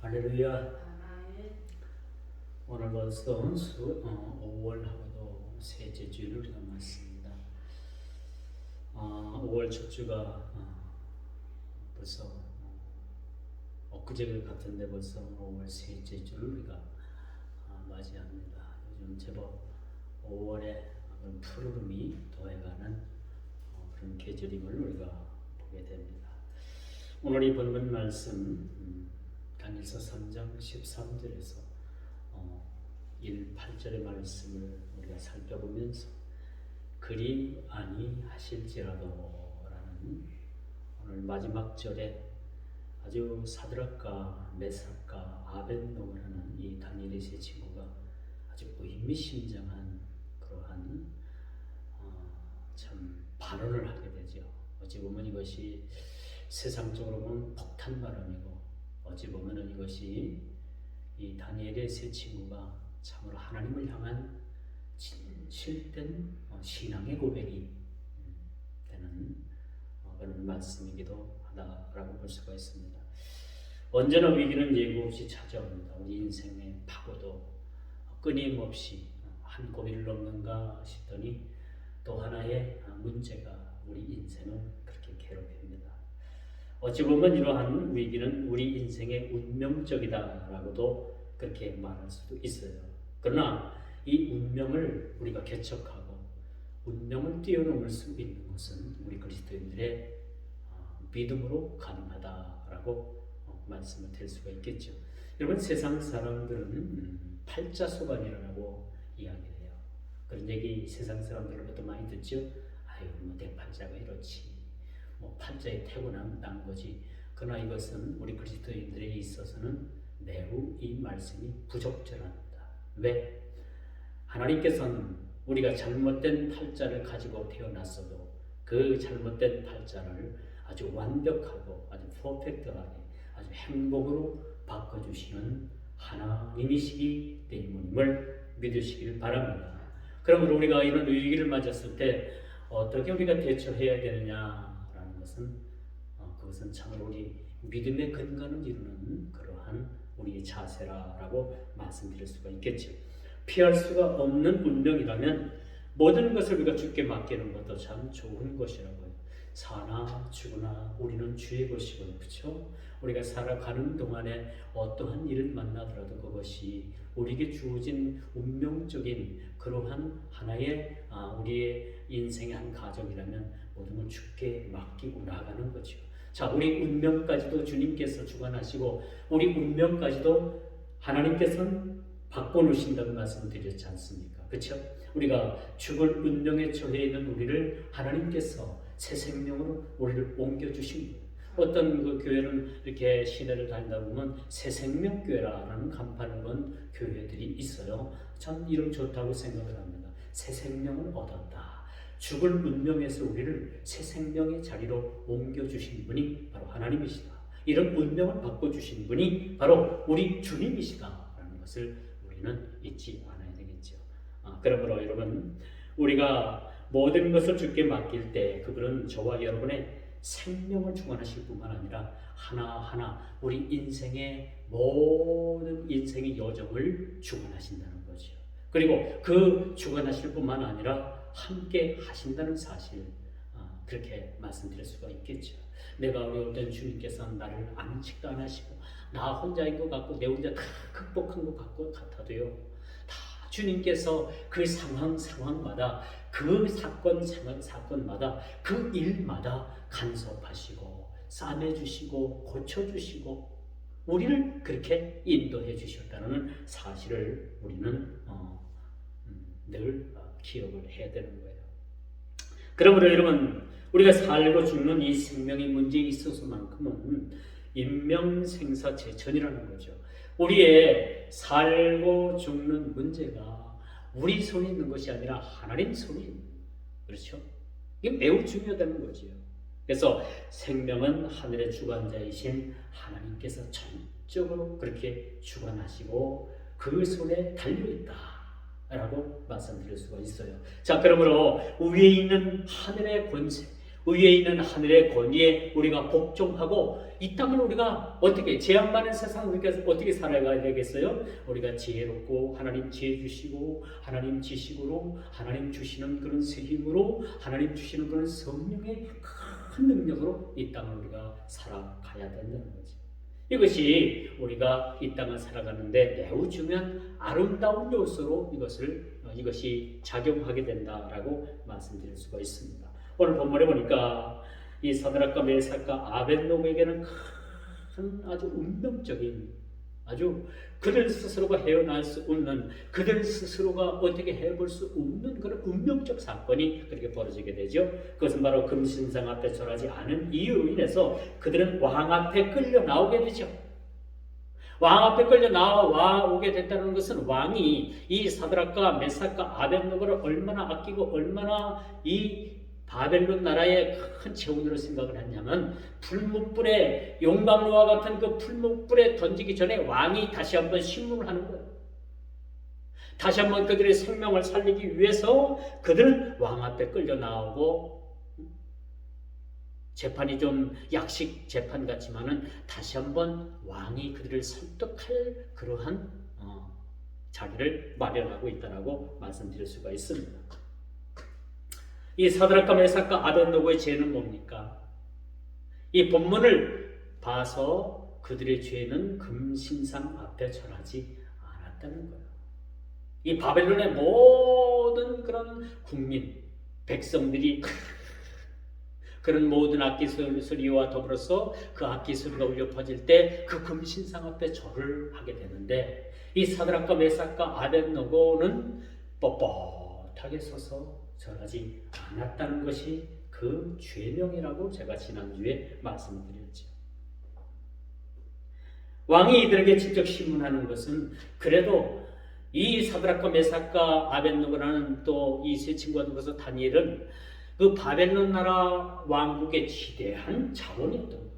할렐루야. 오늘 벌써 5월하고도 셋째 주를 우리가 맞습니다. 5월 첫 주가 벌써 엊그제 같은데 벌써 5월 셋째 주를 우리가 맞이합니다. 요즘 제법 5월에 푸르름이 더해가는 그런 계절임을 우리가 보게 됩니다. 오늘 이 본문 말씀 다니엘서 3장 13절에서 1, 8절의 말씀을 우리가 살펴보면서 그리 아니하실지라도 라는 오늘 마지막 절에 아주 사드락과 메삭과 아벳노고라는 이 다니엘의 세 친구가 아주 의미심장한 그러한 참 발언을 하게 되죠. 어찌 보면 이것이 세상적으로 보면 폭탄 발언이고 어찌 보면 이것이 이 다니엘의 세 친구가 참으로 하나님을 향한 진실된 신앙의 고백이 되는 그런 말씀이기도 하다라고 볼 수가 있습니다. 언제나 위기는 예고 없이 찾아옵니다. 우리 인생의 파고도 끊임없이 한 고비를 넘는가 싶더니 또 하나의 문제가 우리 인생을 그렇게 괴롭힙니다. 어찌 보면 이러한 위기는 우리 인생의 운명적이다라고도 그렇게 말할 수도 있어요. 그러나 이 운명을 우리가 개척하고 운명을 뛰어넘을 수 있는 것은 우리 그리스도인들의 믿음으로 가능하다라고 말씀을 드릴 수가 있겠죠. 여러분, 세상 사람들은 팔자소관이라고 이야기를 해요. 그런 얘기 세상 사람들로부터 많이 듣죠. 아유, 내 팔자가 이렇지. 팔자에 태고난 거지. 그러나 이것은 우리 그리스도인들에 있어서는 매우 이 말씀이 부적절합니다. 왜? 하나님께서는 우리가 잘못된 팔자를 가지고 태어났어도 그 잘못된 팔자를 아주 완벽하고 아주 퍼펙트하게 아주 행복으로 바꿔주시는 하나님이시기 때문임을 믿으시길 바랍니다. 그러므로 우리가 이런 위기를 맞았을 때 어떻게 우리가 대처해야 되느냐? 그것은 참으로 우리 믿음의 근간을 이루는 그러한 우리의 자세라고 말씀드릴 수가 있겠죠. 피할 수가 없는 운명이라면 모든 것을 우리가 주께 맡기는 것도 참 좋은 것이라고요. 사나 죽으나 우리는 주의 것이고요. 그렇죠? 우리가 살아가는 동안에 어떠한 일을 만나더라도 그것이 우리에게 주어진 운명적인 그러한 하나의 우리의 인생의 한 과정이라면 모든 걸 주께 맡기고 나가는 거죠. 자, 우리 운명까지도 주님께서 주관하시고 우리 운명까지도 하나님께서는 바꿔놓으신다고 말씀드렸지 않습니까? 그렇죠? 우리가 죽을 운명에 처해 있는 우리를 하나님께서 새 생명으로 우리를 옮겨주신 거예요. 어떤 그 교회는 이렇게 시내를 다니다 보면 새생명교회라는 간판을 건 교회들이 있어요. 참 이름 좋다고 생각을 합니다. 새 생명을 얻었다. 죽을 운명에서 우리를 새 생명의 자리로 옮겨주신 분이 바로 하나님이시다. 이런 운명을 바꿔주신 분이 바로 우리 주님이시다라는 것을 우리는 잊지 않아야 되겠죠. 그러므로 여러분, 우리가 모든 것을 주께 맡길 때 그분은 저와 여러분의 생명을 주관하실 뿐만 아니라 하나하나 우리 인생의 모든 인생의 여정을 주관하신다는 거죠. 그리고 그 주관하실 뿐만 아니라 함께 하신다는 사실, 그렇게 말씀드릴 수가 있겠죠. 내가 어려울 땐 주님께서는 나를 아는 척도 안 하시고 나 혼자인 것 같고 내 혼자 다 극복한 것 같아도요, 다 주님께서 그 상황마다 그 사건마다 그 일마다 간섭하시고 싸매주시고 고쳐주시고 우리를 그렇게 인도해 주셨다는 사실을 우리는 늘 기억을 해야 되는 거예요. 그러므로 여러분, 우리가 살고 죽는 이 생명의 문제에 있어서만큼은 인명생사제천이라는 거죠. 우리의 살고 죽는 문제가 우리 손에 있는 것이 아니라 하나님 손에 있는 거예요. 그렇죠? 이게 매우 중요하다는 거죠. 그래서 생명은 하늘의 주관자이신 하나님께서 전적으로 그렇게 주관하시고 그 손에 달려있다 라고 말씀드릴 수가 있어요. 자, 그러므로 위에 있는 하늘의 권세, 위에 있는 하늘의 권위에 우리가 복종하고 이 땅을 우리가 어떻게 재앙 많은 세상 우리가 어떻게 살아가야 되겠어요? 우리가 지혜롭고 하나님 지혜 주시고 하나님 지식으로 하나님 주시는 그런 새 힘으로 하나님 주시는 그런 성령의 큰 능력으로 이 땅을 우리가 살아가야 된다는 거죠. 이것이 우리가 이 땅을 살아가는데 매우 중요한 아름다운 요소로 이것이 작용하게 된다라고 말씀드릴 수가 있습니다. 오늘 본문에 보니까 이 사드락과 메삭과 아벳노고에게는 큰 아주 운명적인 아주 그들 스스로가 헤어날 수 없는 그들 스스로가 어떻게 해볼 수 없는 그런 운명적 사건이 그렇게 벌어지게 되죠. 그것은 바로 금신상 앞에 절하지 않은 이유로 인해서 그들은 왕 앞에 끌려 나오게 되죠. 왕 앞에 끌려 나오게 됐다는 것은 왕이 이 사드락과 메삭과 아벳노고를 얼마나 아끼고 얼마나 이 바벨론 나라의 큰 재원으로 생각을 했냐면 풀무불에 용광로와 같은 그 풀무불에 던지기 전에 왕이 다시 한번 심문을 하는 거예요. 다시 한번 그들의 생명을 살리기 위해서 그들은 왕 앞에 끌려 나오고 재판이 좀 약식 재판 같지만은 다시 한번 왕이 그들을 설득할 그러한 자리를 마련하고 있다라고 말씀드릴 수가 있습니다. 이 사드락과 메삭과 아벳노고의 죄는 뭡니까? 이 본문을 봐서 그들의 죄는 금신상 앞에 절하지 않았다는 거예요. 이 바벨론의 모든 그런 국민, 백성들이 그런 모든 악기 소리와 더불어서 그 악기 소리가 울려 퍼질 때 그 금신상 앞에 절을 하게 되는데 이 사드락과 메삭과 아벳노고는 뻣뻣하게 서서 절하지 않았다는 것이 그 죄명이라고 제가 지난주에 말씀드렸죠. 왕이 이들에게 직접 심문하는 것은 그래도 이 사드락과 메삭과 아벳노고라는 또 이 세 친구가 들어서 다니엘은 그 바벨론 나라 왕국의 지대한 자원이었던 거예요.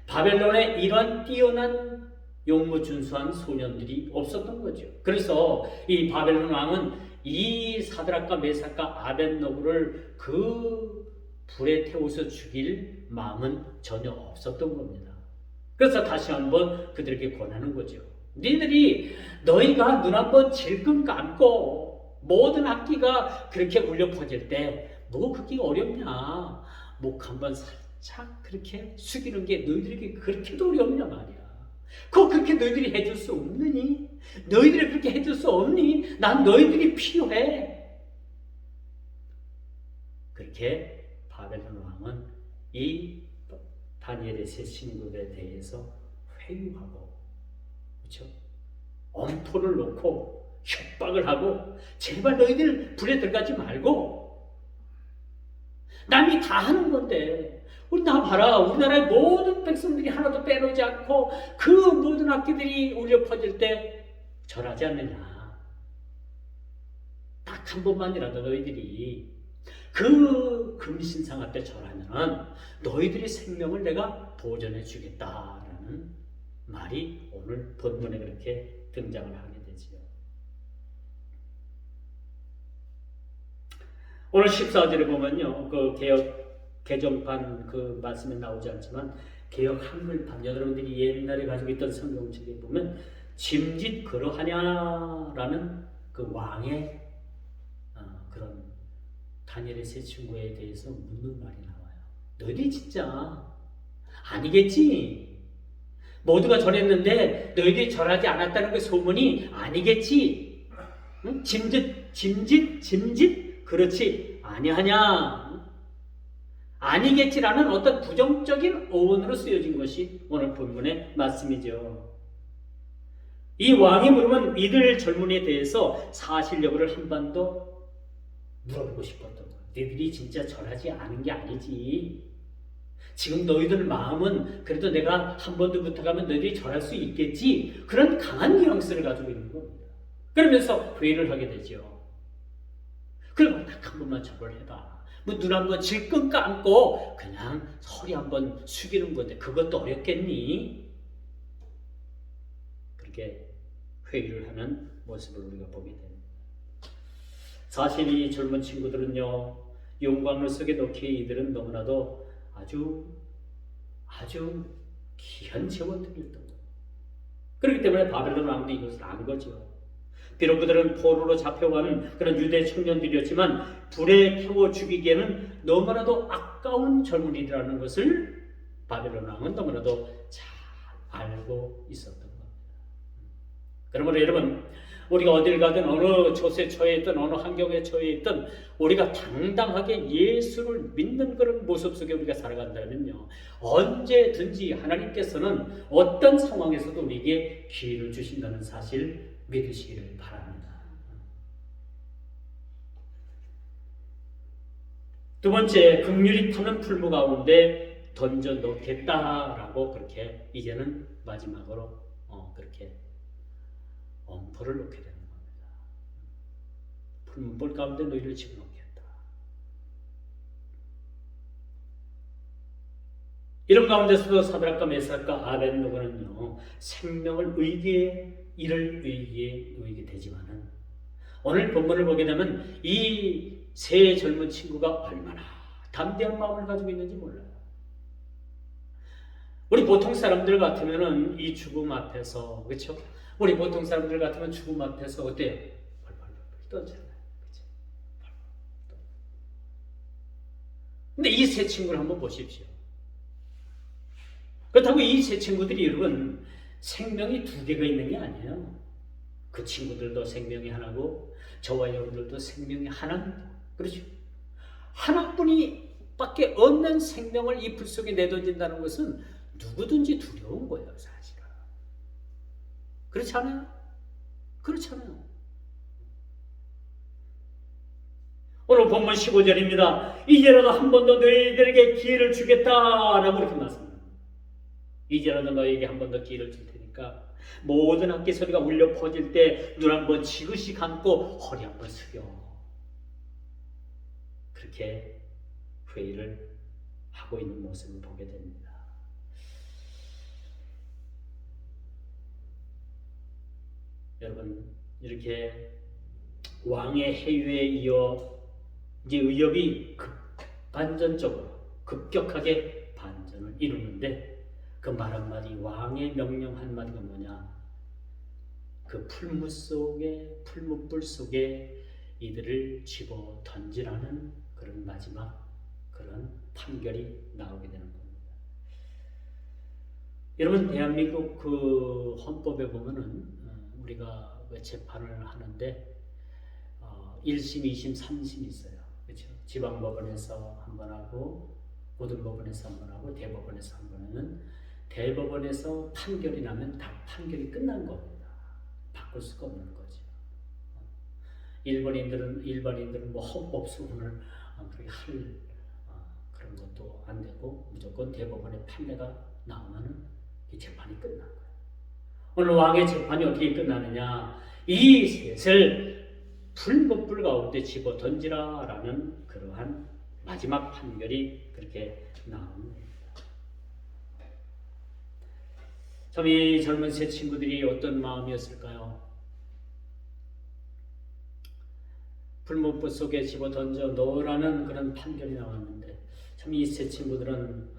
바벨론에 이런 뛰어난 용무준수한 소년들이 없었던 거죠. 그래서 이 바벨론 왕은 이 사드락과 메삭과 아벳노고를 그 불에 태워서 죽일 마음은 전혀 없었던 겁니다. 그래서 다시 한번 그들에게 권하는 거죠. 너희가 눈 한번 질끈 감고 모든 악기가 그렇게 울려 퍼질 때 뭐 그게 어렵냐? 목 한번 살짝 그렇게 숙이는 게 너희들에게 그렇게도 어렵냐 말이야. 그거 그렇게 너희들이 해줄 수 없느니? 너희들이 그렇게 해줄 수 없니? 난 너희들이 필요해. 그렇게 바벨론 왕은 이 다니엘의 세 친구들에 대해서 회유하고, 그렇죠? 엄포를 놓고 협박을 하고, 제발 너희들 불에 들어가지 말고, 남이 다 하는 건데, 나 봐라. 우리나라의 모든 백성들이 하나도 빼놓지 않고 그 모든 악기들이 울려 퍼질 때 절하지 않느냐. 딱 한 번만이라도 너희들이 그 금신상 앞에 절하면 너희들의 생명을 내가 보존해 주겠다라는 말이 오늘 본문에 그렇게 등장을 하게 되지요. 오늘 14절에 보면요. 그 개정판 그 말씀에 나오지 않지만 개역 한글판 여러분들이 옛날에 가지고 있던 성경책에 보면 짐짓 그러하냐라는 그 왕의 그런 다니엘의 세 친구에 대해서 묻는 말이 나와요. 너희들이 진짜 아니겠지? 모두가 절했는데 너희들이 절하지 않았다는 그 소문이 아니겠지? 응? 짐짓 그렇지 아니하냐? 아니겠지라는 어떤 부정적인 어원으로 쓰여진 것이 오늘 본문의 말씀이죠. 이 왕이 물으면 이들 젊은이에 대해서 사실 여부를 한 번 더 물어보고 싶었던 거예요. 너희들이 진짜 절하지 않은 게 아니지. 지금 너희들 마음은 그래도 내가 한 번 더 부탁하면 너희들이 절할 수 있겠지. 그런 강한 뉘앙스를 가지고 있는 겁니다. 그러면서 회의를 하게 되죠. 그럼 딱 한 번만 절을 해봐. 뭐 눈 한번 질끈 감고 그냥 허리 한번 숙이는 건데 그것도 어렵겠니? 그렇게 회의를 하는 모습을 우리가 보게 됩니다. 사실 이 젊은 친구들은요, 용광로 속에 넣기에 이들은 너무나도 아주 귀한 재원들이었던 거예요. 그렇기 때문에 바벨론 왕도 이것을 안 거죠. 비록 그들은 포로로 잡혀가는 그런 유대 청년들이었지만 불에 태워 죽이기에는 너무나도 아까운 젊은이라는 것을 바벨론 왕은 너무나도 잘 알고 있었던 겁니다. 그러므로 여러분, 우리가 어딜 가든 어느 조세에 처해 있든 어느 환경에 처해 있든 우리가 당당하게 예수를 믿는 그런 모습 속에 우리가 살아간다면요, 언제든지 하나님께서는 어떤 상황에서도 우리에게 기회를 주신다는 사실 믿으시기를 바랍니다. 두 번째, 긍휼히 타는 풀무 가운데 던져 놓겠다라고 그렇게 이제는 마지막으로 그렇게 엄포를 놓게 되는 겁니다. 풀무불 가운데 너희를 집어넣겠다. 이런 가운데서도 사드락과 메삭과 아벳노고는요, 생명을 이를 의기에 놓이게 되지만은, 오늘 본문을 보게 되면 이 세 젊은 친구가 얼마나 담대한 마음을 가지고 있는지 몰라요. 우리 보통 사람들 같으면은 이 죽음 앞에서, 그렇죠? 우리 보통 사람들 같으면 죽음 앞에서 어때요? 벌벌 떠잖아요. 그렇죠? 근데 이 세 친구를 한번 보십시오. 그렇다고 이 세 친구들이 여러분 생명이 두 개가 있는 게 아니에요. 그 친구들도 생명이 하나고 저와 여러분들도 생명이 하나입니다. 그렇죠? 하나뿐이 밖에 없는 생명을 이 불 속에 내던진다는 것은 누구든지 두려운 거예요, 사실은. 그렇지 않아요? 그렇잖아요. 오늘 본문 15절입니다. 이제라도 한 번 더 너희들에게 기회를 주겠다라고 이렇게 말씀합니다. 이제라도 너희에게 한 번 더 기회를 줄 테니까 모든 악기 소리가 울려 퍼질 때 눈 한번 지그시 감고 허리 한번 숙여. 그렇게 회의를 하고 있는 모습을 보게 됩니다. 여러분, 이렇게 왕의 해유에 이어 이제 의협이 급격하게 반전을 이루는데 그 말 한마디, 왕의 명령 한마디가 뭐냐? 그 풀무불 속에 이들을 집어 던지라는 그런 마지막 그런 판결이 나오게 되는 겁니다. 여러분, 대한민국 그 헌법에 보면은 우리가 재판을 하는데 1심, 2심, 3심이 있어요. 그렇죠? 지방법원에서 한 번 하고 고등법원에서 한 번 하고 대법원에서 한 번 하는, 대법원에서 판결이 나면 다 판결이 끝난 겁니다. 바꿀 수가 없는 거죠. 일반인들은 뭐 헌법 소원을 그렇게 할 그런 것도 안 되고 무조건 대법원의 판례가 나오면은 이 재판이 끝난 거예요. 오늘 왕의 재판이 어떻게 끝나느냐? 이 셋을 풀무불 가운데 집어 던지라라는 그러한 마지막 판결이 그렇게 나옵니다. 참 이 젊은 세 친구들이 어떤 마음이었을까요? 풀무불 속에 집어 던져 넣으라는 그런 판결이 나왔는데 참 이 세 친구들은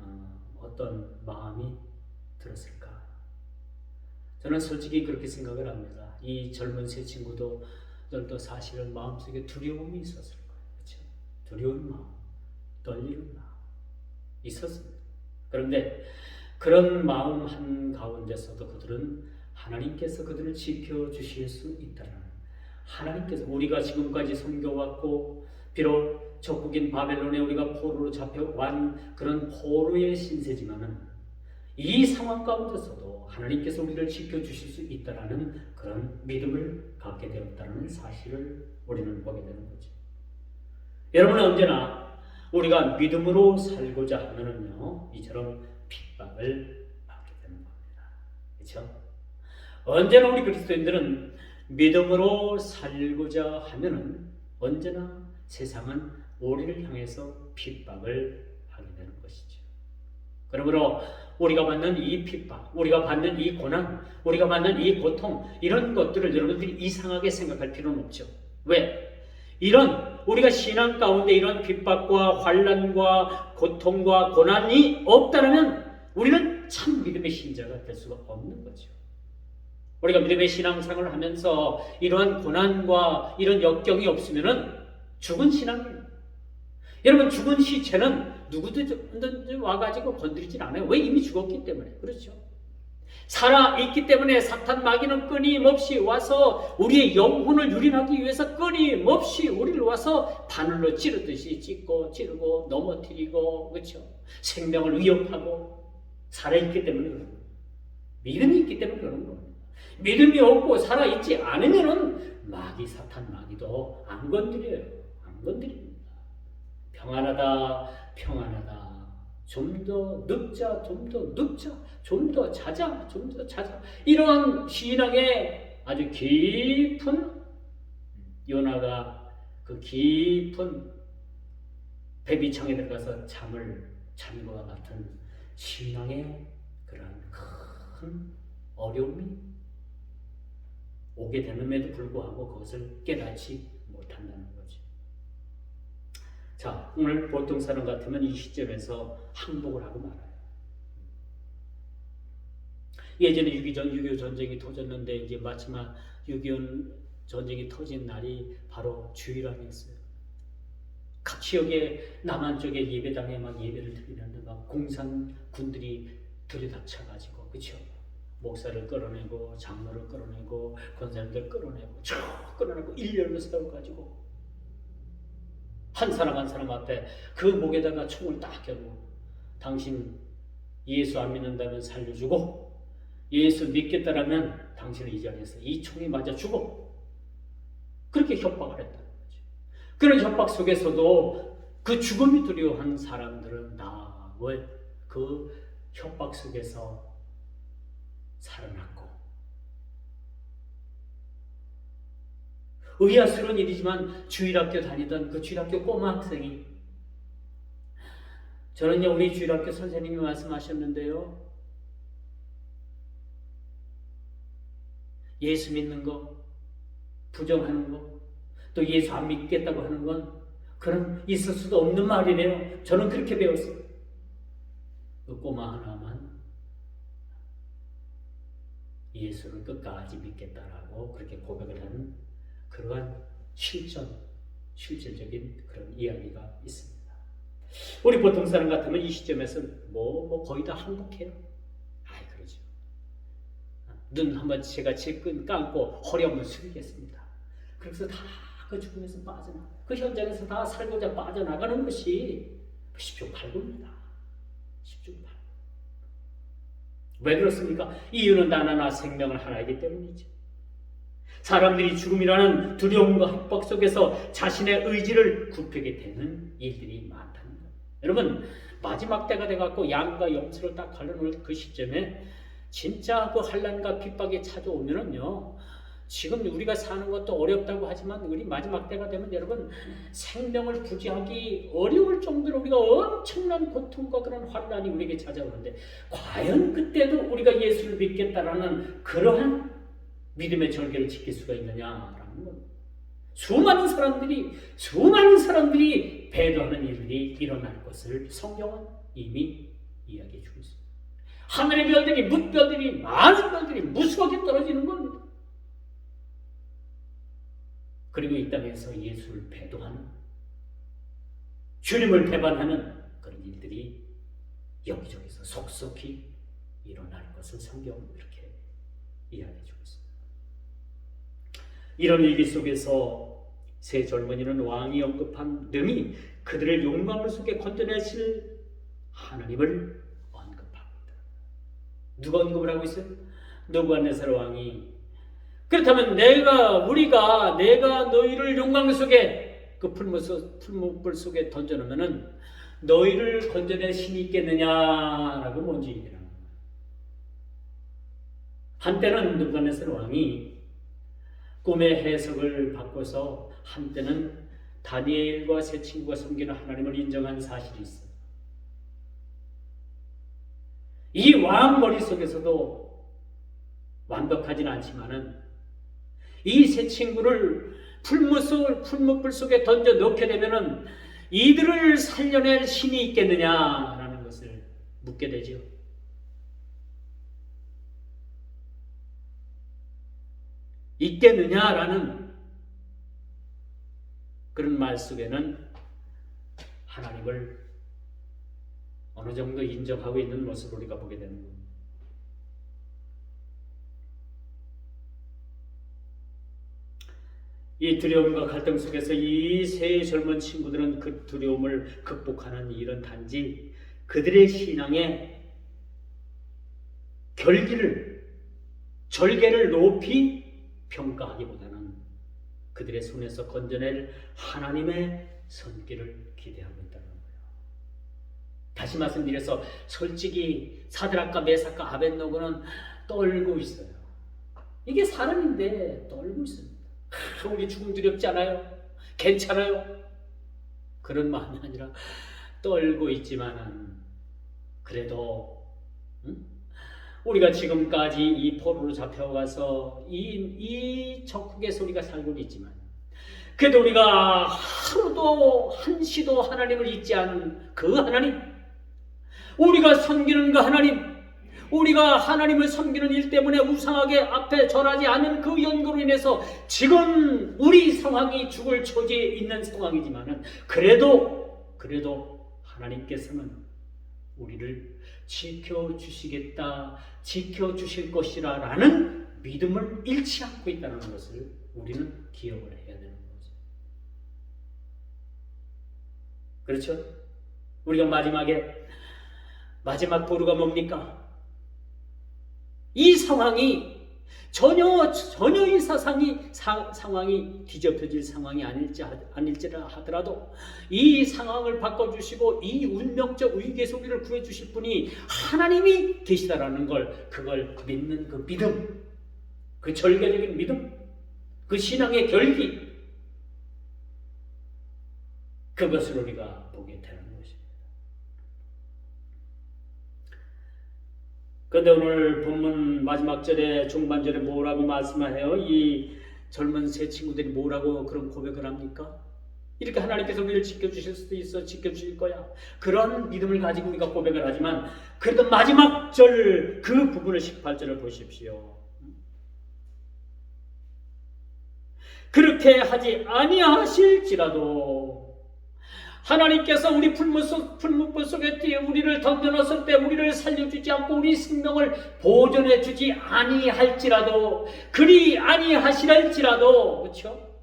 어떤 마음이 들었을까? 저는 솔직히 그렇게 생각을 합니다. 이 젊은 세 친구들도 사실은 마음속에 두려움이 있었을 거예요. 그렇죠? 두려운 마음, 떨리는 마음 있었습니다. 그런데 그런 마음 한가운데서도 그들은 하나님께서 그들을 지켜주실 수 있다는, 하나님께서, 우리가 지금까지 섬겨왔고 비록 적국인 바벨론에 우리가 포로로 잡혀간 그런 포로의 신세지만은 이 상황 가운데서도 하나님께서 우리를 지켜주실 수 있다는 그런 믿음을 갖게 되었다는 사실을 우리는 보게 되는 거죠. 여러분은 언제나 우리가 믿음으로 살고자 하면은요, 이처럼 핍박을 받게 되는 겁니다. 그렇죠? 언제나 우리 그리스도인들은 믿음으로 살고자 하면은 언제나 세상은 우리를 향해서 핍박을 하게 되는 것이죠. 그러므로 우리가 받는 이 핍박, 우리가 받는 이 고난, 우리가 받는 이 고통, 이런 것들을 여러분들이 이상하게 생각할 필요는 없죠. 왜? 이런 우리가 신앙 가운데 이런 핍박과 환난과 고통과 고난이 없다면 우리는 참 믿음의 신자가 될 수가 없는 거죠. 우리가 믿음의 신앙생활을 하면서 이러한 고난과 이런 역경이 없으면 죽은 신앙이에요. 여러분, 죽은 시체는 누구든지 와가지고 건드리진 않아요. 왜? 이미 죽었기 때문에. 그렇죠? 살아있기 때문에 사탄 마귀는 끊임없이 와서 우리의 영혼을 유린하기 위해서 끊임없이 우리를 와서 바늘로 찌르듯이 찌르고 넘어뜨리고, 그렇죠? 생명을 위협하고 살아있기 때문에 그런 거예요. 믿음이 있기 때문에 그런 거예요. 믿음이 없고 살아있지 않으면은 사탄 마귀도 안 건드려요. 안 건드립니다. 평안하다. 좀 더 늙자, 좀 더 늙자, 좀 더 자자, 좀 더 자자. 이러한 신앙의 아주 깊은, 요나가 그 깊은 배비창에 들어가서 잠을 잔 것과 같은 신앙의 그런 큰 어려움이 오게 되는데도 불구하고 그것을 깨닫지 못한다는 거죠. 자, 오늘 보통 사람 같으면 이 시점에서 항복을 하고 말아요. 예전에 6.25 전쟁이 터졌는데 이제 마지막 6.25 전쟁이 터진 날이 바로 주일학이었어요. 각 지역의 남한 쪽에 예배당에 막 예배를 드리는데 막 공산군들이 들이닥쳐가지고, 그렇죠? 목사를 끌어내고 장로를 끌어내고 권사님들 끌어내고 쭉 끌어내고 일렬로 세워가지고 한 사람 한 사람 앞에 그 목에다가 총을 딱 겨누고, 당신 예수 안 믿는다면 살려주고, 예수 믿겠다라면 당신을 이 자리에서 이 총에 맞아 죽어. 그렇게 협박을 했다는 거죠. 그런 협박 속에서도 그 죽음이 두려워한 사람들은 다 왜 그 협박 속에서 살아났고, 의아스러운 일이지만 주일학교 다니던 그 주일학교 꼬마 학생이, 저는요 우리 주일학교 선생님이 말씀하셨는데요, 예수 믿는 거 부정하는 거, 또 예수 안 믿겠다고 하는 건 그런 있을 수도 없는 말이래요. 저는 그렇게 배웠어요. 그 꼬마 하나만 예수를 끝까지 믿겠다라고 그렇게 고백을 하는 그러한 실질적인 그런 이야기가 있습니다. 우리 보통 사람 같으면 이 시점에서 거의 다 항복해요. 그러죠. 눈 한번 제가 질끈 감고 허리 한번 숙이겠습니다. 그래서 다 그 죽음에서 빠져나가, 그 현장에서 다 살고자 빠져나가는 것이 10중 8구입니다. 10중 8구. 왜 그렇습니까? 이유는 단 하나, 생명을 하나이기 때문이죠. 사람들이 죽음이라는 두려움과 협박 속에서 자신의 의지를 굽히게 되는 일들이 많다는 거예요. 여러분, 마지막 때가 돼갖고 양과 염소를 딱 갈라놓을 그 시점에 진짜 그 환난과 핍박이 찾아오면은요, 지금 우리가 사는 것도 어렵다고 하지만 우리 마지막 때가 되면 여러분, 생명을 부지하기 어려울 정도로 우리가 엄청난 고통과 그런 환난이 우리에게 찾아오는데, 과연 그때도 우리가 예수를 믿겠다라는 그러한 믿음의 절개를 지킬 수가 있느냐라는 겁니다. 수많은 사람들이 배도하는 일들이 일어날 것을 성경은 이미 이야기해 주고 있습니다. 하늘의 별들이, 뭇별들이, 많은 별들이 무수하게 떨어지는 겁니다. 그리고 이 땅에서 예수를 배도하는, 주님을 배반하는 그런 일들이 여기저기서 속속히 일어날 것을 성경은 이렇게 이야기해 주고 있습니다. 이런 위기 속에서 세 젊은이는 왕이 언급한 능히 그들을 용광로 속에 건져내실 하나님을 언급합니다. 누가 언급을 하고 있어요? 느부갓네살 왕이, 그렇다면 내가 너희를 용광로 속에, 그 풀무불 속에 던져놓으면은 너희를 건져낼 신이 있겠느냐라고 먼저 얘기를 합니다. 한때는 느부갓네살 왕이 꿈의 해석을 바꿔서 한때는 다니엘과 세 친구가 섬기는 하나님을 인정한 사실이 있어요. 이 왕 머릿속에서도 완벽하진 않지만은 이 세 친구를 풀무불 속에 던져 넣게 되면은 이들을 살려낼 힘이 있겠느냐라는 것을 묻게 되죠. 있겠느냐라는 그런 말 속에는 하나님을 어느 정도 인정하고 있는 모습을 우리가 보게 되는 겁니다. 이 두려움과 갈등 속에서 이 세 젊은 친구들은 그 두려움을 극복하는 일은 단지 그들의 신앙의 절개를 높이 평가하기보다는 그들의 손에서 건져낼 하나님의 손길을 기대하고 있다는 거예요. 다시 말씀드려서 솔직히 사드락과 메삭과 아벳노고는 떨고 있어요. 이게 사람인데 떨고 있습니다. 우리 죽음 두렵지 않아요? 괜찮아요? 그런 마음이 아니라 떨고 있지만은 그래도 우리가 지금까지 이 포로로 잡혀가서 이 적국에서 우리가 살고 있지만 그래도 우리가 하루도 한시도 하나님을 잊지 않은 그 하나님, 우리가 섬기는 그 하나님, 우리가 하나님을 섬기는 일 때문에 우상하게 앞에 절하지 않은 그 연고로 인해서 지금 우리 상황이 죽을 처지에 있는 상황이지만은 그래도 하나님께서는 우리를 지켜주시겠다, 지켜주실 것이라 라는 믿음을 잃지 않고 있다는 것을 우리는 기억을 해야 되는 거죠. 그렇죠? 우리가 마지막 보루가 뭡니까? 이 상황이 전혀 이 상황이 뒤집혀질 상황이 아닐지라 하더라도 이 상황을 바꿔주시고 이 운명적 위기에서 우리를 구해주실 분이 하나님이 계시다라는 그걸 믿는 그 믿음, 그 절개적인 믿음, 그 신앙의 결기, 그것을 우리가 보게 되는 것입니다. 그런데 오늘 본문 마지막 절에 중반절에 뭐라고 말씀해요? 이 젊은 세 친구들이 뭐라고 그런 고백을 합니까? 이렇게 하나님께서 우리를 지켜주실 수도 있어, 지켜주실 거야. 그런 믿음을 가지고 우리가 고백을 하지만 그래도 마지막 절 그 부분을 18절을 보십시오. 그렇게 하지 아니하실지라도 하나님께서 우리 풀무불 속에 우리를 던져넣었을 때 우리를 살려주지 않고 우리 생명을 보존해주지 아니할지라도, 그리 아니하시랄지라도, 그렇죠?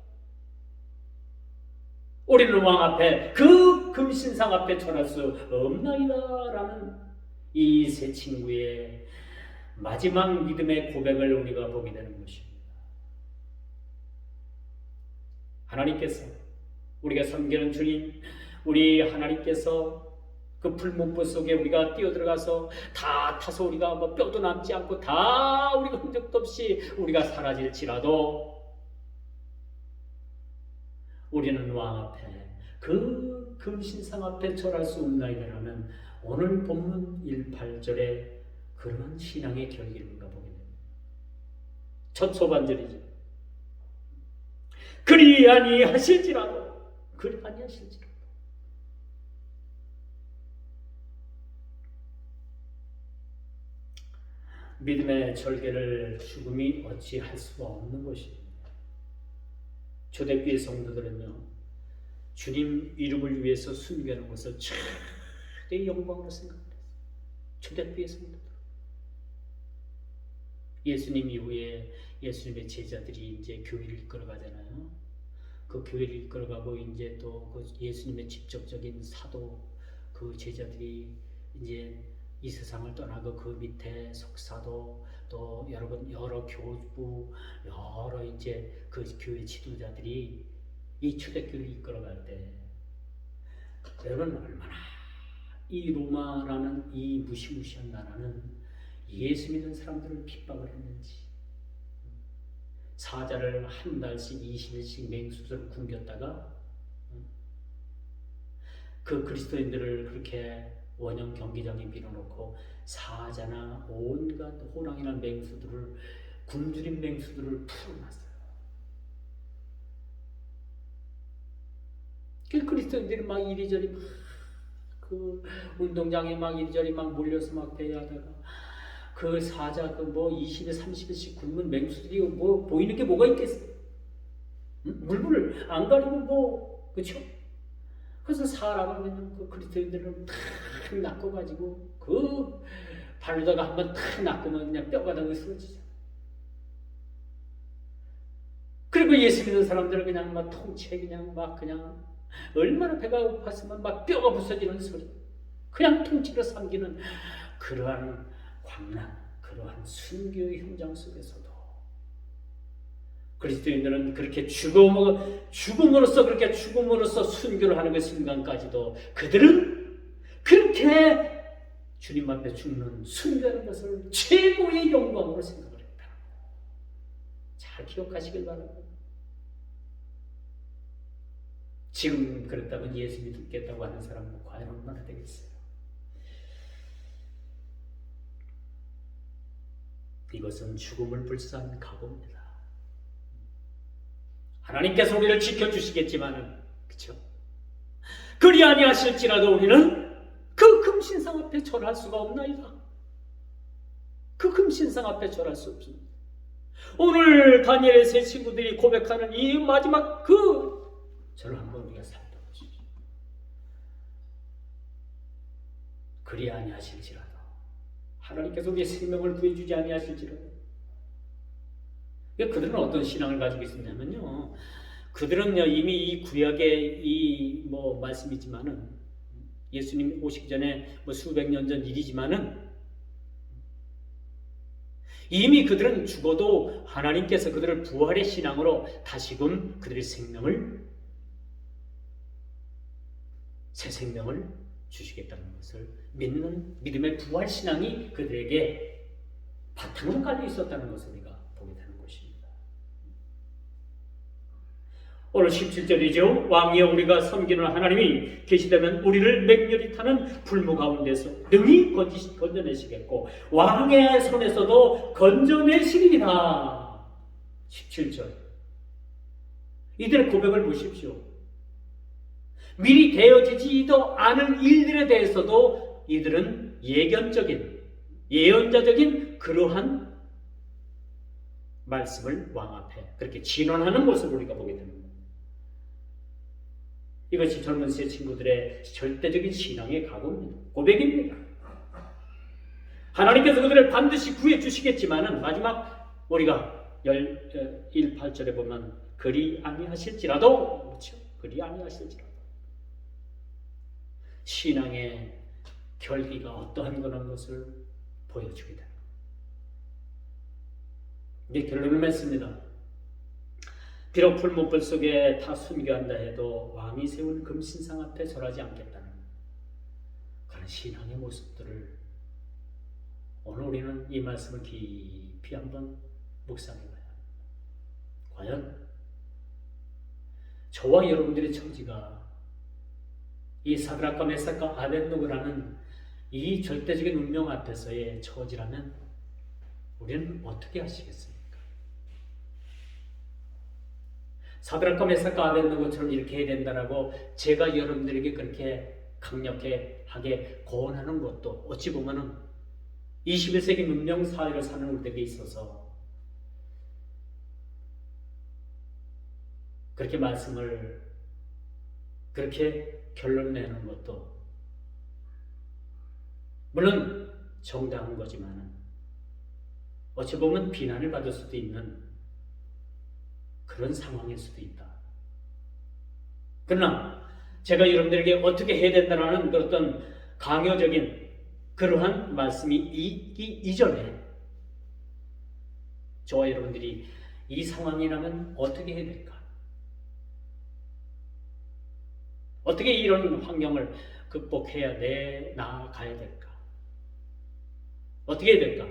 우리는 왕 앞에, 그 금신상 앞에 전할 수 없나이다 라는 이 세 친구의 마지막 믿음의 고백을 우리가 보게 되는 것입니다. 하나님께서, 우리가 섬기는 주님, 우리 하나님께서 그 풀무불 속에 우리가 뛰어들어가서 다 타서 우리가 뼈도 남지 않고 다 우리가 흔적도 없이 우리가 사라질지라도 우리는 왕 앞에, 그 금신상 앞에 절할 수 없나이다라는 오늘 본문 18절에 그런 신앙의 결기를 우리가 보게 됩니다. 첫 소반절이죠. 그리 아니하실지라도 믿음의 절개를 죽음이 어찌할 수가 없는 것입니다. 초대교회 성도들은요, 주님 이름을 위해서 숨겨놓은 것을 최대의 영광으로 생각했어요. 초대교회 성도들. 예수님 이후에 예수님의 제자들이 이제 교회를 이끌어가잖아요. 그 교회를 이끌어가고 이제 또 그 예수님의 직접적인 사도, 그 제자들이 이제 이 세상을 떠나고 그 밑에 속사도, 또 여러 교부, 여러 이제 그 교회 지도자들이 이 초대교회를 이끌어갈 때 여러분 얼마나 이 로마라는 이 무시무시한 나라는 예수 믿는 사람들을 핍박을 했는지, 사자를 한 달씩 20일씩 맹수를 굶겼다가 그 그리스도인들을 그렇게 원형 경기장에 밀어놓고 사자나 온갖 호랑이나 맹수들을, 굶주린 맹수들을 풀어놨어요. 그리스도인들이 막 이리저리 막 그 운동장에 막 이리저리 막 몰려서 막 대회하다가 그 사자 그 뭐 20에 30일씩 굶은 맹수들이 뭐 보이는 게 뭐가 있겠어? 응? 물불을 안 가리고 뭐 그렇죠? 그래서 사람은 그냥 그 그리스도인들을 탁 낚아가지고 그 발로다가 한번 탁 낚으면 그냥 뼈가 다 으스러지잖아. 그리고 예수 믿는 사람들은 그냥 막 통째 그냥 막 그냥 얼마나 배가 고팠으면 막 뼈가 부서지는 소리. 그냥 통째로 삼기는 그러한 광란, 그러한 순교의 현장 속에서도 그리스도인들은 그렇게 죽음으로써 그렇게 죽음으로써 순교를 하는 그 순간까지도 그들은 그렇게 주님 앞에 죽는 순교하는 것을 최고의 영광으로 생각을 했다. 잘 기억하시길 바랍니다. 지금 그렇다면 예수 믿겠다고 하는 사람은 과연 얼마나 되겠어요? 이것은 죽음을 불사한 각오입니다. 하나님께서 우리를 지켜주시겠지만은, 그렇죠? 그리 아니하실지라도 우리는 그 금신상 앞에 절할 수가 없나이다. 그 금신상 앞에 절할 수 없습니다. 오늘 다니엘의 세 친구들이 고백하는 이 마지막 그 저를 한번 우리가 살펴보시죠. 그리 아니하실지라도 하나님께서 우리의 생명을 구해주지 아니하실지라도 그들은 어떤 신앙을 가지고 있었냐면요. 그들은요 이미 이 구약의 이 뭐 말씀이지만은 예수님 오시기 전에 뭐 수백 년 전 일이지만은 이미 그들은 죽어도 하나님께서 그들을 부활의 신앙으로 다시금 그들의 생명을 새 생명을 주시겠다는 것을 믿는 믿음의 부활 신앙이 그들에게 바탕으로 깔려 있었다는 것을 우리가 보게 되는 것입니다. 오늘 17절이죠. 왕이여 우리가 섬기는 하나님이 계시다면 우리를 맹렬히 타는 불모 가운데서 능히 건져내시겠고 왕의 손에서도 건져내시리라. 17절 이들의 고백을 보십시오. 미리 되어지지도 않은 일들에 대해서도 이들은 예언자적인 그러한 말씀을 왕 앞에 그렇게 진언하는 모습을 우리가 보게 됩니다. 이것이 젊은 세 친구들의 절대적인 신앙의 각오입니다. 고백입니다. 하나님께서 그들을 반드시 구해 주시겠지만은 마지막 우리가 1:8절에 보면 그리 아니하실지라도 그렇죠? 그리 아니하실지라도 신앙의 결기가 어떠한 거라는 것을 보여주게 됩니다. 이제 결론을 맺습니다. 비록 풀무불 속에 다 순교한다 해도 왕이 세운 금신상 앞에 절하지 않겠다는 그런 신앙의 모습들을 오늘 우리는 이 말씀을 깊이 한번 묵상해봐야 합니다. 과연 저와 여러분들의 처지가 이 사드락과 메삭과 아벳노고라는 이 절대적인 운명 앞에서의 처지라면 우리는 어떻게 하시겠습니까? 사드락과 메삭과 아벳노고처럼 이렇게 해야 된다라고 제가 여러분들에게 그렇게 강력하게 고언하는 것도 어찌 보면은 21세기 문명 사회를 사는 우리에게 있어서 그렇게 말씀을 그렇게 결론 내는 것도 물론 정당한 거지만 어찌 보면 비난을 받을 수도 있는 그런 상황일 수도 있다. 그러나 제가 여러분들에게 어떻게 해야 된다는 그런 강요적인 그러한 말씀이 있기 이전에 저와 여러분들이 이 상황이라면 어떻게 해야 될까? 어떻게 이런 환경을 극복해야 나아가야 될까? 어떻게 해야 될까?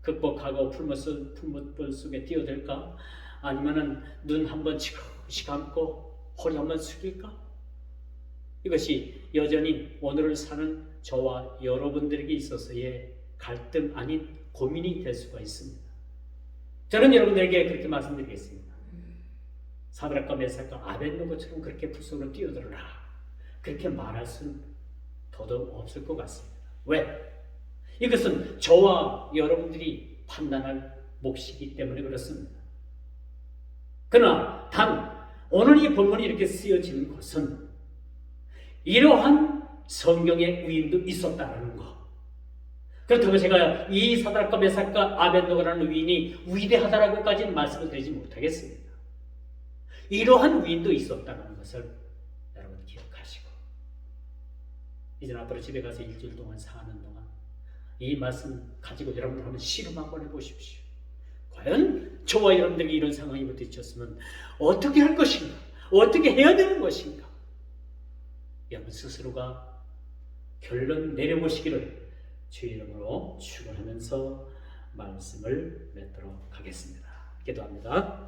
극복하고 풀무불 속에 뛰어들까? 아니면은 눈 한번 지그시 감고 허리 한번 숙일까? 이것이 여전히 오늘을 사는 저와 여러분들에게 있어서의 갈등 아닌 고민이 될 수가 있습니다. 저는 여러분들에게 그렇게 말씀드리겠습니다. 사드락과 메삭과 아벳노고처럼 그렇게 불 속으로 뛰어들어라 그렇게 말할 수는 더더욱 없을 것 같습니다. 왜? 이것은 저와 여러분들이 판단할 몫이기 때문에 그렇습니다. 그러나 단 오늘 이 본문이 이렇게 쓰여지는 것은 이러한 성경의 위인도 있었다는 것. 그렇다고 제가 이 사드락과 메삭과 아벳노고라는 위인이 위대하다라고까지는 말씀을 드리지 못하겠습니다. 이러한 위인도 있었다는 것을 여러분 기억하시고 이제 앞으로 집에 가서 일주일 동안 사는 동안 이 말씀 가지고 여러분들 한번 실험 한번 해보십시오. 과연 저와 여러분들에게 이런 상황이 부딪혔으면 어떻게 할 것인가? 어떻게 해야 되는 것인가? 여러분 스스로가 결론 내려보시기를 주의 이름으로 축원하면서 말씀을 맺도록 하겠습니다. 기도합니다.